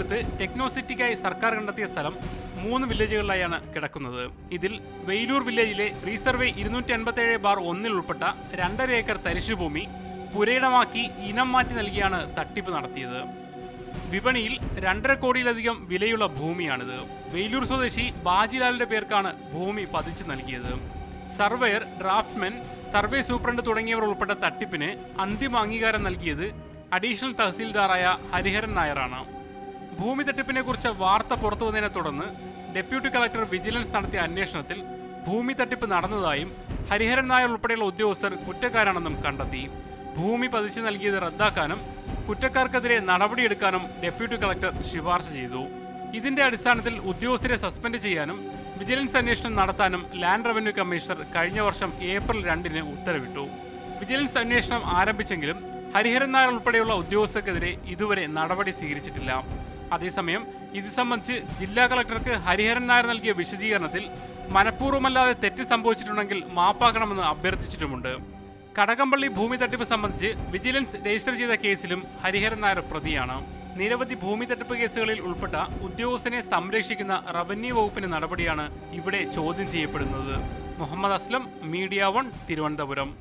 തിരുവനന്തപുരത്ത് ടെക്നോസിറ്റിക്കായി സർക്കാർ കണ്ടെത്തിയ സ്ഥലം 3 വില്ലേജുകളിലായാണ് കിടക്കുന്നത്. ഇതിൽ വെയിലൂർ വില്ലേജിലെ റീസർവേ 257/1 ഉൾപ്പെട്ട 2.5 ഏക്കർ തരിശുഭൂമി പുരയിടമാക്കി ഇനം മാറ്റി നൽകിയാണ് തട്ടിപ്പ് നടത്തിയത്. വിപണിയിൽ 2.5 കോടിയിലധികം വിലയുള്ള ഭൂമിയാണിത്. വെയിലൂർ സ്വദേശി ബാജിലാലിന്റെ പേർക്കാണ് ഭൂമി പതിച്ചു നൽകിയത്. സർവേയർ, ഡ്രാഫ്റ്റ്സ്മാൻ, സർവേ സൂപ്രണ്ട് തുടങ്ങിയവർ ഉൾപ്പെട്ട തട്ടിപ്പിന് അന്തിമ അംഗീകാരം നൽകിയത് അഡീഷണൽ തഹസീൽദാറായ ഹരിഹരൻ നായരാണ്. ഭൂമി തട്ടിപ്പിനെ കുറിച്ച് വാർത്ത പുറത്തുവന്നതിനെ തുടർന്ന് ഡെപ്യൂട്ടി കളക്ടർ വിജിലൻസ് നടത്തിയ അന്വേഷണത്തിൽ ഭൂമി തട്ടിപ്പ് നടന്നതായും ഹരിഹരൻ നായർ ഉൾപ്പെടെയുള്ള ഉദ്യോഗസ്ഥർ കുറ്റക്കാരാണെന്നും കണ്ടെത്തി. ഭൂമി പതിച്ചു നൽകിയത് റദ്ദാക്കാനും കുറ്റക്കാർക്കെതിരെ നടപടിയെടുക്കാനും ഡെപ്യൂട്ടി കളക്ടർ ശുപാർശ ചെയ്തു. ഇതിന്റെ അടിസ്ഥാനത്തിൽ ഉദ്യോഗസ്ഥരെ സസ്പെൻഡ് ചെയ്യാനും വിജിലൻസ് അന്വേഷണം നടത്താനും ലാൻഡ് റവന്യൂ കമ്മീഷണർ കഴിഞ്ഞ വർഷം ഏപ്രിൽ 2-ന് ഉത്തരവിട്ടു. വിജിലൻസ് അന്വേഷണം ആരംഭിച്ചെങ്കിലും ഹരിഹരൻ നായർ ഉൾപ്പെടെയുള്ള ഉദ്യോഗസ്ഥർക്കെതിരെ ഇതുവരെ നടപടി സ്വീകരിച്ചിട്ടില്ല. അതേസമയം ഇത് സംബന്ധിച്ച് ജില്ലാ കളക്ടർക്ക് ഹരിഹരൻ നായർ നൽകിയ വിശദീകരണത്തിൽ മനഃപൂർവ്വമല്ലാതെ തെറ്റ് സംഭവിച്ചിട്ടുണ്ടെങ്കിൽ മാപ്പാക്കണമെന്ന് അഭ്യർത്ഥിച്ചിട്ടുമുണ്ട്. കടകംപള്ളി ഭൂമി തട്ടിപ്പ് സംബന്ധിച്ച് വിജിലൻസ് രജിസ്റ്റർ ചെയ്ത കേസിലും ഹരിഹരൻ നായർ പ്രതിയാണ്. നിരവധി ഭൂമി തട്ടിപ്പ് കേസുകളിൽ ഉൾപ്പെട്ട ഉദ്യോഗസ്ഥനെ സംരക്ഷിക്കുന്ന റവന്യൂ വകുപ്പിന്റെ നടപടിയാണ് ഇവിടെ ചോദ്യം ചെയ്യപ്പെടുന്നത്. മുഹമ്മദ് അസ്ലം, മീഡിയ 1, തിരുവനന്തപുരം.